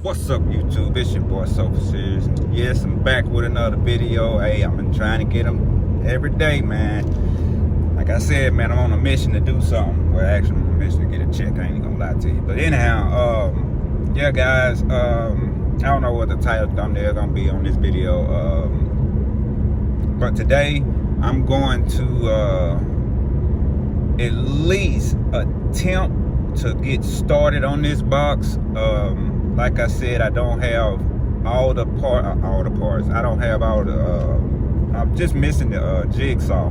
What's up, YouTube? It's your boy Sofa Series. Yes, I'm back with another video. Hey, I've been trying to get them every day, man. Like I said, man, I'm on a mission to do something. Well, actually, I'm on a mission to get a check. I ain't gonna lie to you. But anyhow, yeah, guys. I don't know what the title thumbnail gonna be on this video. But today, I'm going to at least attempt to get started on this box. Like I said, I don't have all the parts. I don't have all the, I'm just missing the jigsaw.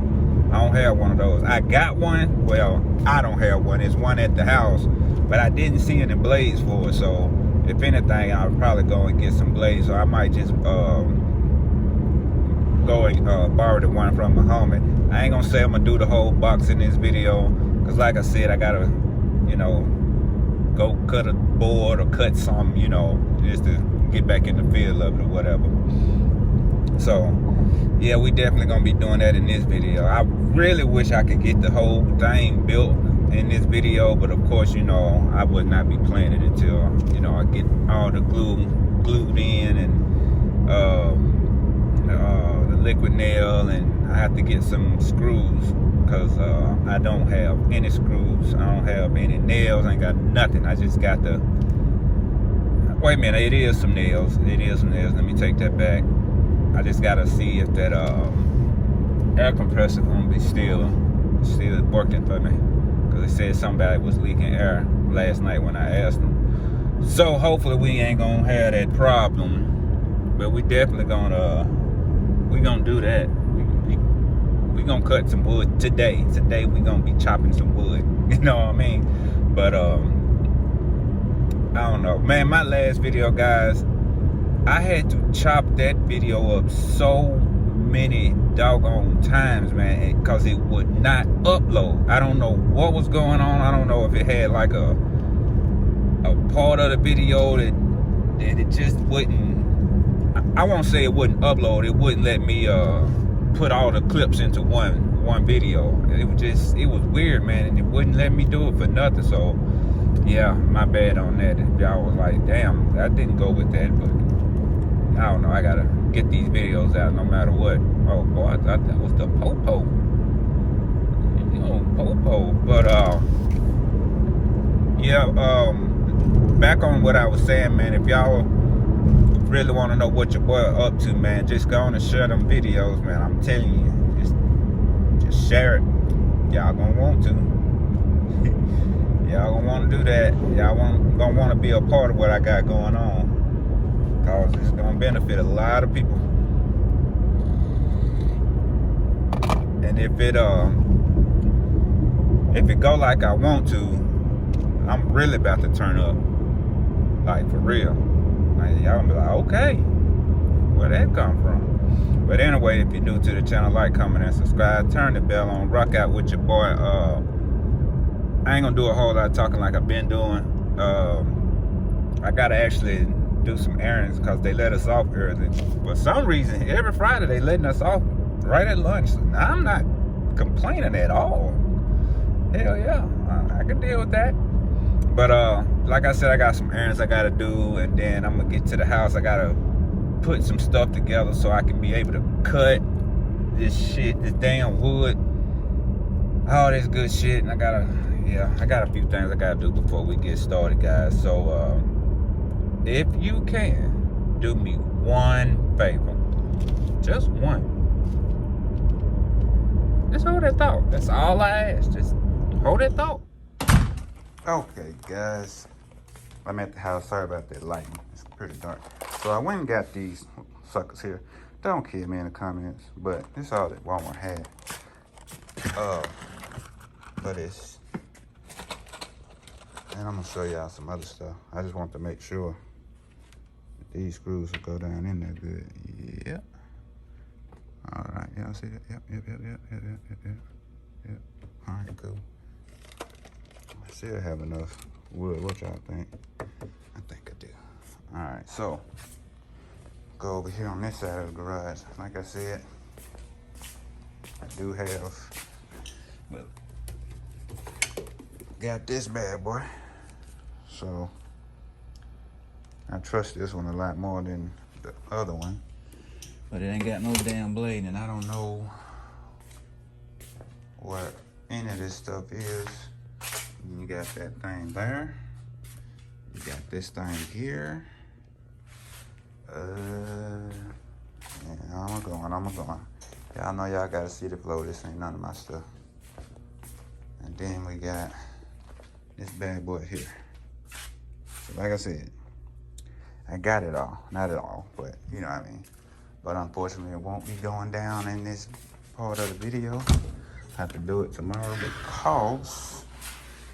I don't have one of those. I got one. Well, I don't have one. It's one at the house, but I didn't see any blades for it. So if anything, I'll probably go and get some blades. So I might just go and borrow the one from my homie. I ain't gonna say I'm gonna do the whole box in this video, because like I said, I gotta, you know, go cut a board or cut something, you know, just to get back in the field of it or whatever. So yeah, we definitely gonna be doing that in this video. I really wish I could get the whole thing built in this video, but of course, you know, I would not be playing it until, you know, I get all the glue glued in and the liquid nail, and I have to get some screws, because I don't have any screws. I don't have any nails. I ain't got nothing. I just got the, wait a minute, it is some nails. It is some nails. Let me take that back. I just gotta see if that air compressor gonna be still working for me, because it said somebody was leaking air last night when I asked them. So hopefully we ain't gonna have that problem, but we definitely gonna do that. We gonna cut some wood today. Today we gonna be chopping some wood. You know what I mean? But I don't know, man. My last video, guys, I had to chop that video up so many doggone times, man, because it would not upload. I don't know what was going on. I don't know if it had like a part of the video that it just wouldn't. I won't say it wouldn't upload. It wouldn't let me put all the clips into one video. It was weird, man, and it wouldn't let me do it for nothing. So yeah, my bad on that. Y'all was like, damn, I didn't go with that, but I don't know. I gotta get these videos out no matter what. Oh boy, I thought that was the popo. You know, popo. But yeah, back on what I was saying, man. If y'all really want to know what your boy up to, man, just go on and share them videos, man. I'm telling you, just share it. Y'all gonna want to. Y'all gonna want to do that. Y'all gonna want to be a part of what I got going on, because it's gonna benefit a lot of people. And if it go like I want to, I'm really about to turn up, like for real. Like, y'all gonna be like, okay, where that come from? But anyway, if you're new to the channel, like, comment, and subscribe. Turn the bell on. Rock out with your boy. I ain't gonna do a whole lot of talking like I've been doing. I gotta actually do some errands, because they let us off early. For some reason, every Friday they letting us off right at lunch. I'm not complaining at all. Hell yeah, I can deal with that. But like I said, I got some errands I gotta do, and then I'm gonna get to the house. I gotta put some stuff together so I can be able to cut this shit, this damn wood, all this good shit. And I got a few things I gotta do before we get started, guys. So if you can do me one favor, just one, just hold that thought. That's all I ask. Just hold that thought. Okay, guys, I'm at the house. Sorry about that lighting. It's pretty dark. So I went and got these suckers here. Don't kill me in the comments, but this is all that Walmart had. For this. And I'm gonna show y'all some other stuff. I just want to make sure that these screws will go down in there good. Yep. All right, y'all see that? Yep. All right, cool. I still have enough wood. What y'all think? I think I do. All right, so go over here on this side of the garage. Like I said, I do have, well, got this bad boy. So I trust this one a lot more than the other one. But it ain't got no damn blade, and I don't know what any of this stuff is. You got that thing there. You got this thing here. Yeah, I'm going. Y'all know y'all gotta see the flow. This ain't none of my stuff. And then we got this bad boy here. So like I said, I got it all. Not at all, but you know what I mean. But unfortunately, it won't be going down in this part of the video. I have to do it tomorrow because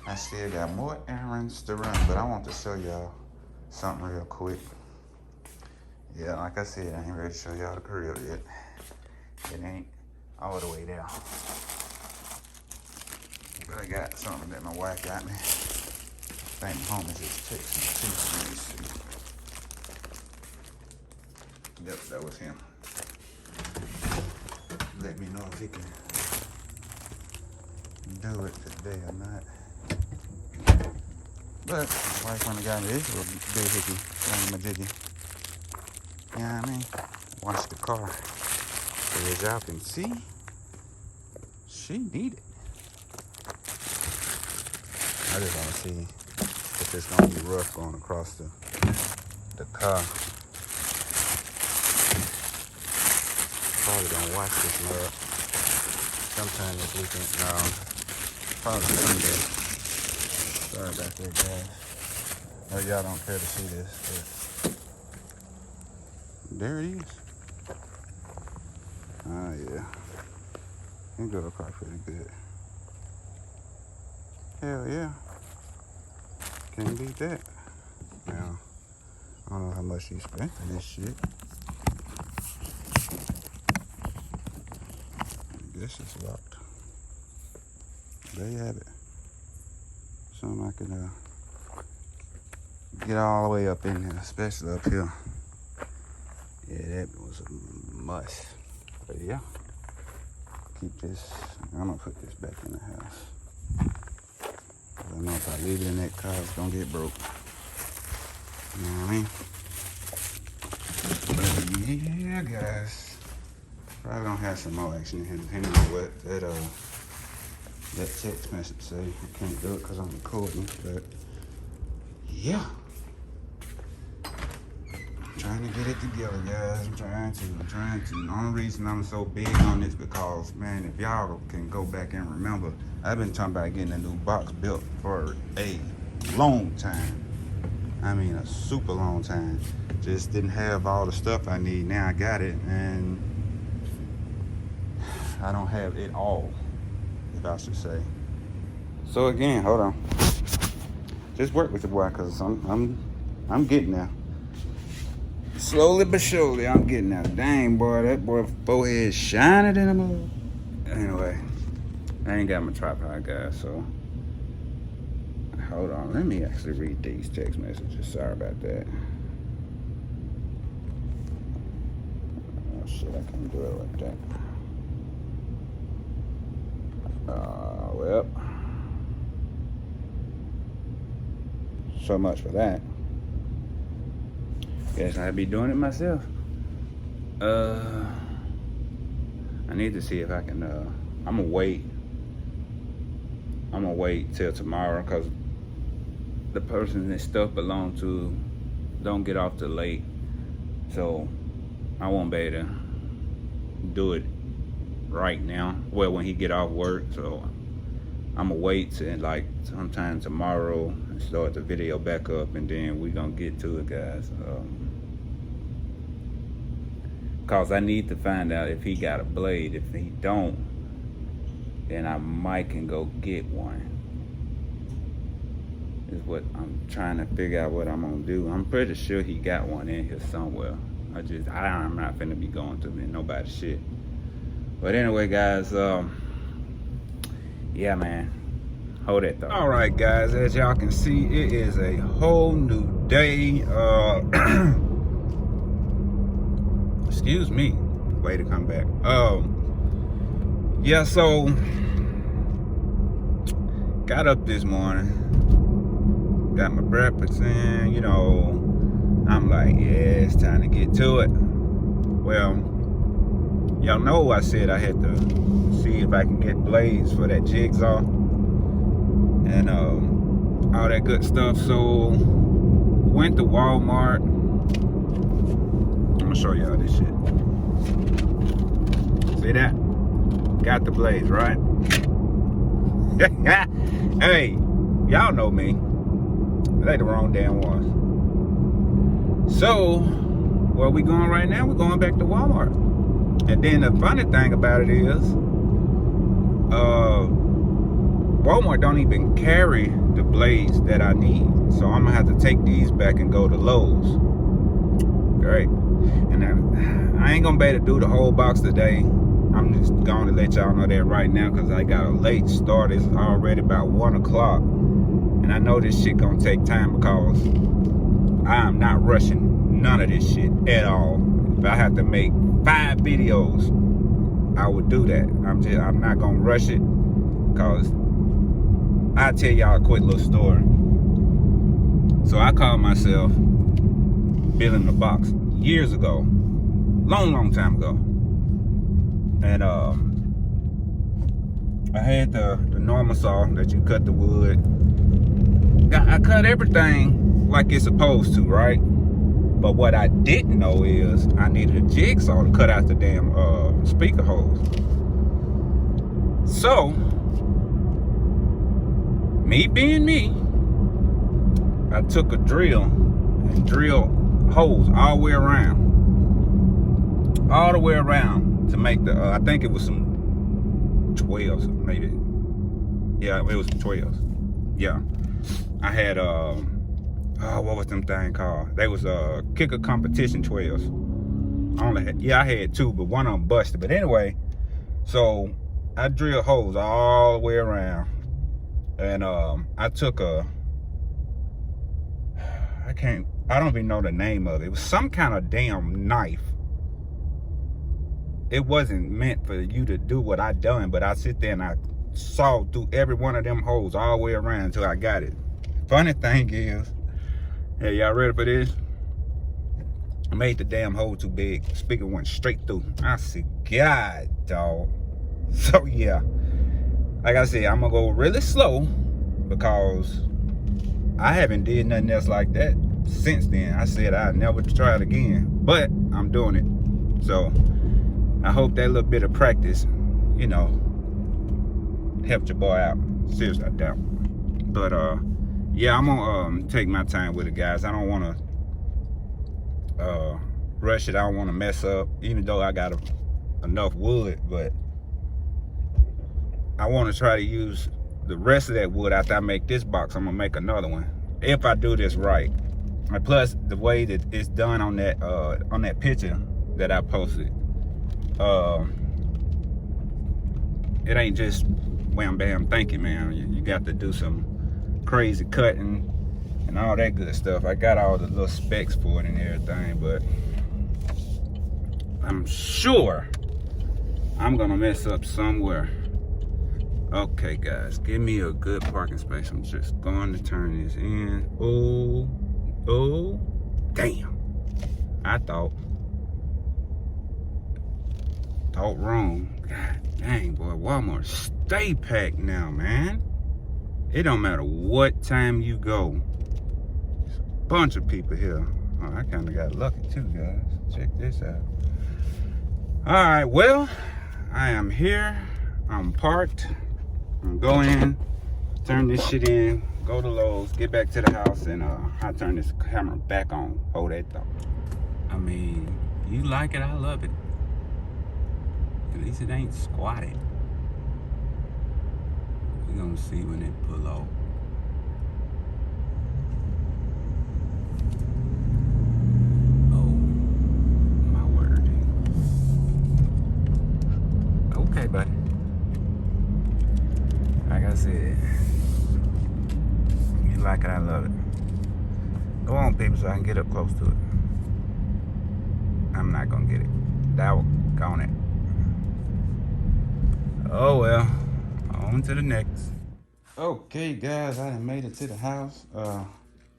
I still got more errands to run. But I want to show y'all something real quick. Yeah, like I said, I ain't ready to show y'all the crib yet. It ain't all the way down. But I got something that my wife got me. I think my homie just texted me too. Let me see. Yep, that was him. Let me know if he can do it today or not. But my wife only got me this little big hickey, thingamajiggy. You know what I mean? Wash the car. So as y'all can see, she need it. I just want to see if it's gonna be rough going across the car. Probably gonna wash this mug sometime this weekend. No, probably Sunday. Sorry about that, guys. Oh, y'all don't care to see this, but there it is. Oh yeah, it go across pretty good. Hell yeah, can't beat that. Now, I don't know how much you spent for this shit. I guess it's locked. There you have it. Something I can get all the way up in here, especially up here. Yeah, that was a must. But yeah, keep this. I'm gonna put this back in the house. I know if I leave it in that car, it's gonna get broke. You know what I mean? But yeah, guys. Probably gonna have some more action here, depending on what that text message say. I can't do it because I'm recording, but yeah. I'm trying to get it together, guys. I'm trying to. The only reason I'm so big on this because, man, if y'all can go back and remember, I've been talking about getting a new box built for a long time. I mean, a super long time. Just didn't have all the stuff I need. Now I got it, and I don't have it all, if I should say. So again, hold on. Just work with the boy, cause I'm getting there. Slowly but surely, I'm getting there. Dang, boy, that boy forehead shining in the mud. Anyway, I ain't got my tripod, guys, so hold on. Let me actually read these text messages. Sorry about that. Oh shit, I can't do it like that. Well, so much for that. Guess I'd be doing it myself. I need to see if I can, I'm gonna wait till tomorrow, because the person that stuff belong to don't get off till late. So I won't be able to do it right now. Well, when he get off work, so I'm gonna wait till like sometime tomorrow and start the video back up, and then we gonna get to it, guys. Cause I need to find out if he got a blade. If he don't, then I might can go get one. Is what I'm trying to figure out what I'm gonna do. I'm pretty sure he got one in here somewhere. I'm not finna be going to nobody's shit. But anyway, guys, yeah, man, hold that thought. All right, guys, as y'all can see, it is a whole new day. Excuse me, way to come back. Yeah, so got up this morning, got my breakfast in, you know. I'm like, yeah, it's time to get to it. Well, y'all know I said I had to see if I can get blades for that jigsaw and all that good stuff. So went to Walmart. I'm gonna show y'all this shit. See that? Got the blades, right? Hey, y'all know me. They the wrong damn ones. So where we going right now? We're going back to Walmart. And then the funny thing about it is, Walmart don't even carry the blades that I need. So I'm gonna have to take these back and go to Lowe's. Great. And I ain't gonna be able to do the whole box today. I'm just going to let y'all know that right now because I got a late start. It's already about 1 o'clock. And I know this shit gonna take time because I am not rushing none of this shit at all. If I have to make 5 videos, I would do that. I'm not gonna rush it because I'll tell y'all a quick little story. So I called myself building the box years ago, long time ago. And I had the normal saw that you cut the wood. I cut everything like it's supposed to, right? But what I didn't know is I needed a jigsaw to cut out the damn speaker holes. So, me being me, I took a drill and drilled holes all the way around. All the way around to make the, I think it was some 12s, maybe. Yeah, it was 12s. Yeah. I had, what was them thing called? They was kicker competition 12s. I had 2, but one of them busted. But anyway, so I drilled holes all the way around. And I took I don't even know the name of it. It was some kind of damn knife. It wasn't meant for you to do what I done, but I sit there and I sawed through every one of them holes all the way around until I got it. Funny thing is, hey, y'all ready for this? I made the damn hole too big. The speaker went straight through. I said, God, dog. So yeah, like I said, I'm gonna go really slow because I haven't did nothing else like that since then. I said I'd never try it again, but I'm doing it. So I hope that little bit of practice, you know, helped your boy out. Seriously, I doubt. But yeah, I'm gonna take my time with it, guys. I don't want to rush it. I don't want to mess up, even though I got enough wood. But I want to try to use the rest of that wood after I make this box. I'm gonna make another one if I do this right. And plus, the way that it's done on that picture that I posted, it ain't just wham bam thank you, man. You got to do some crazy cutting and all that good stuff. I got all the little specs for it and everything, but I'm sure I'm gonna mess up somewhere. Okay, guys, give me a good parking space. I'm just going to turn this in. Oh, damn. I thought wrong. God dang, boy, Walmart stay packed now, man. It don't matter what time you go. There's a bunch of people here. Oh, I kind of got lucky too, guys. Check this out. All right, well, I am here. I'm parked. I'm going in, turn this shit in, go to Lowe's, get back to the house, and I turn this camera back on. Hold that thought. I mean, you like it, I love it. At least it ain't squatted. We're gonna see when it pull off. Oh, my word. Okay, buddy. Like I said, you like it, I love it. Go on, people, so I can get up close to it. I'm not gonna get it. That will go on it. Oh well, on to the next. Okay, guys, I done made it to the house.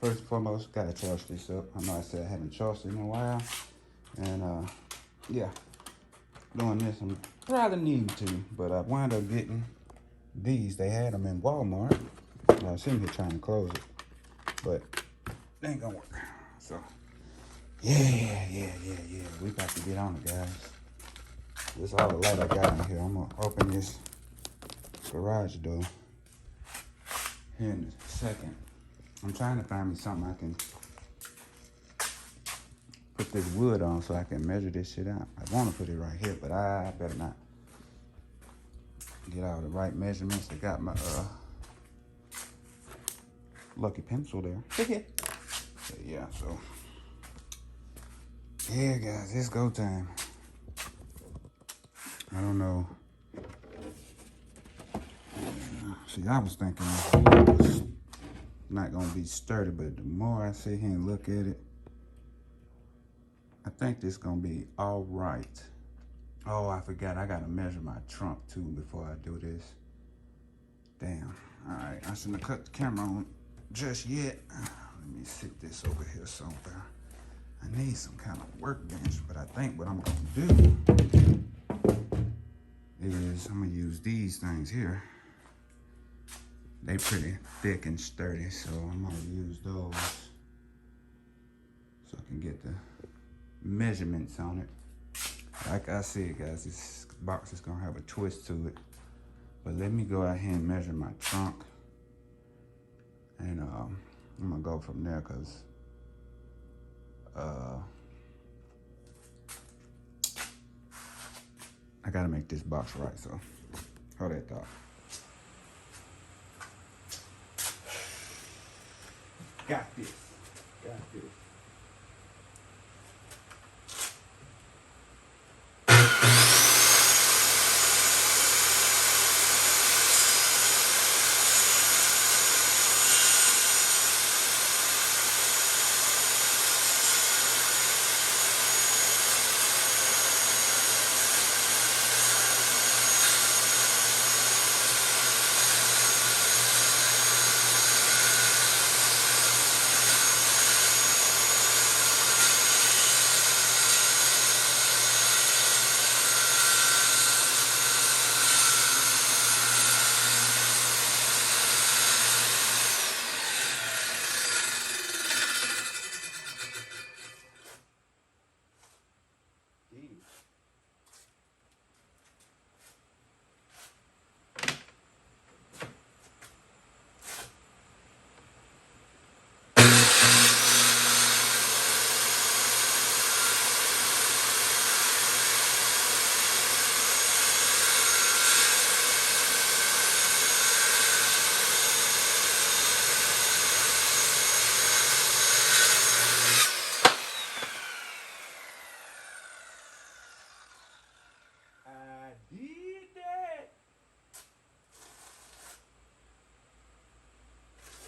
first and foremost, gotta charge this up. I know I said I haven't charged it in a while. And yeah, doing this, I'm probably need to, but I wound up getting these. They had them in Walmart. I was sitting here trying to close it, but they ain't gonna work. So, yeah. We about to get on it, guys. This is all the light I got in here. I'm gonna open this garage door here in a second. I'm trying to find me something I can put this wood on so I can measure this shit out. I want to put it right here, but I better not get all the right measurements. I got my lucky pencil there. Yeah, so yeah, guys, it's go time. I don't know. See, I was thinking it was not gonna be sturdy, but the more I sit here and look at it, I think this gonna be all right. Oh, I forgot, I gotta measure my trunk too before I do this. Damn, all right, I shouldn't have cut the camera on just yet. Let me sit this over here somewhere. I need some kind of workbench, but I think what I'm gonna do is I'm gonna use these things here. They pretty thick and sturdy, so I'm gonna use those so I can get the measurements on it. Like I said, guys, this box is gonna have a twist to it. But let me go out here and measure my trunk. And I'm gonna go from there, cause I gotta make this box right, so hold that thought. Got this.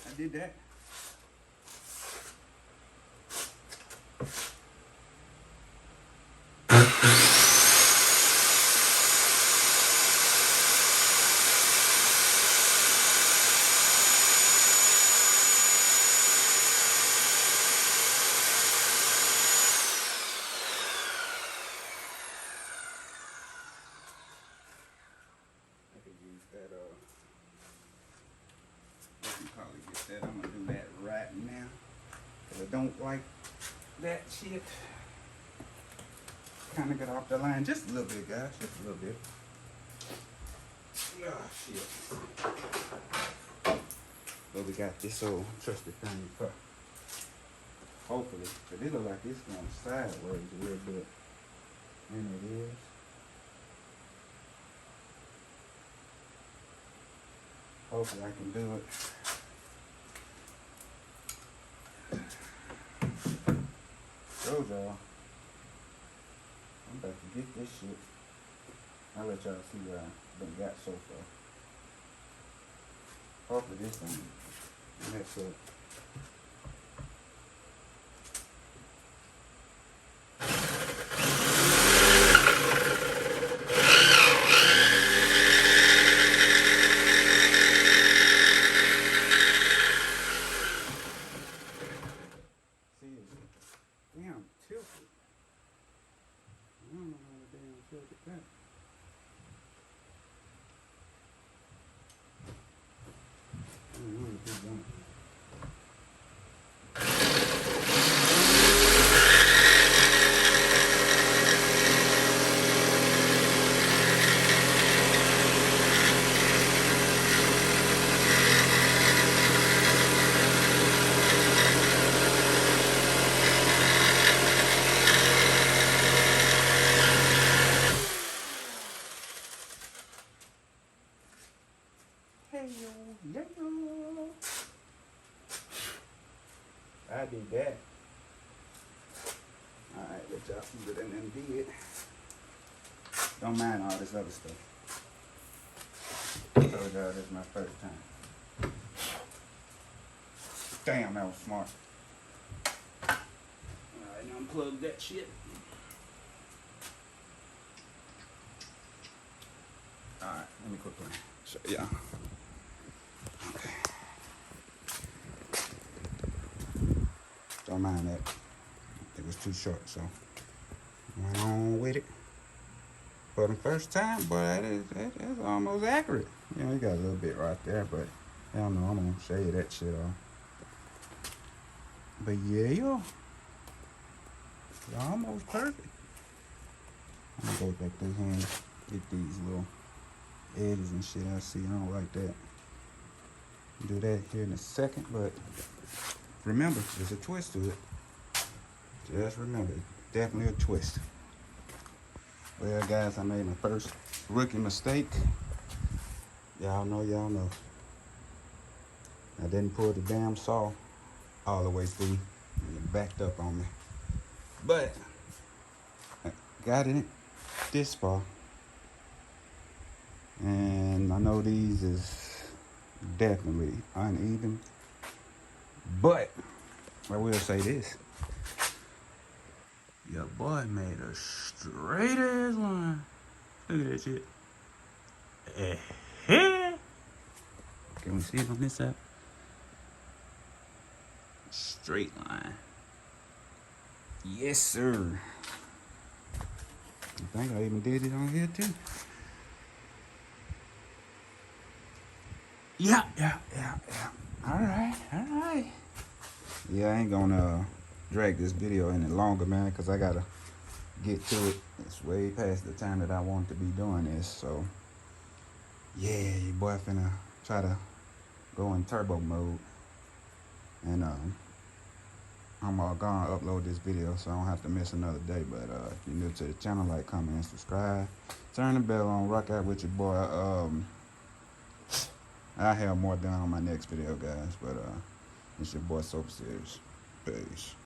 I did that. I'm gonna do that right now, because I don't like that shit. Kind of got off the line just a little bit, guys, just a little bit. Oh, shit. But we got this old trusted thing for, hopefully, but it look like it's going sideways a little bit, and it is. Hopefully I can do it. Show y'all. I'm about to get this shit. I'll let y'all see what I done got so far. Hopefully this thing mess up. Hey yo, yeah yo. I did that. Alright, let y'all see what I done did. Don't mind all this other stuff. I told y'all this is my first time. Damn, that was smart. Alright, now unplug that shit. Alright, let me quickly show y'all. Okay. Don't mind that. It was too short, so went on with it. For the first time, but that's almost accurate. You know, you got a little bit right there, but I don't know, I'm gonna shade that shit off. But yeah, yo, it's almost perfect. I'm gonna go back through here and get these little edges and shit. I see, I don't like that. Do that here in a second, but remember, there's a twist to it. Just remember, it's definitely a twist. Well, guys, I made my first rookie mistake. Y'all know. I didn't pull the damn saw all the way through, and it backed up on me. But I got it this far, and I know these is definitely uneven, but I will say this. Your boy made a straight ass line. Look at that shit. Can we see it on this side? Straight line. Yes, sir. I think I even did it on here too. Yeah. All right. Yeah, I ain't gonna drag this video any longer, man, because I gotta get to it. It's way past the time that I want to be doing this, so yeah, your boy finna try to go in turbo mode, and I'm gonna upload this video so I don't have to miss another day. But if you're new to the channel, like, comment, and subscribe, turn the bell on, rock out with your boy. I'll have more done on my next video, guys, but it's your boy Soap Series. Peace.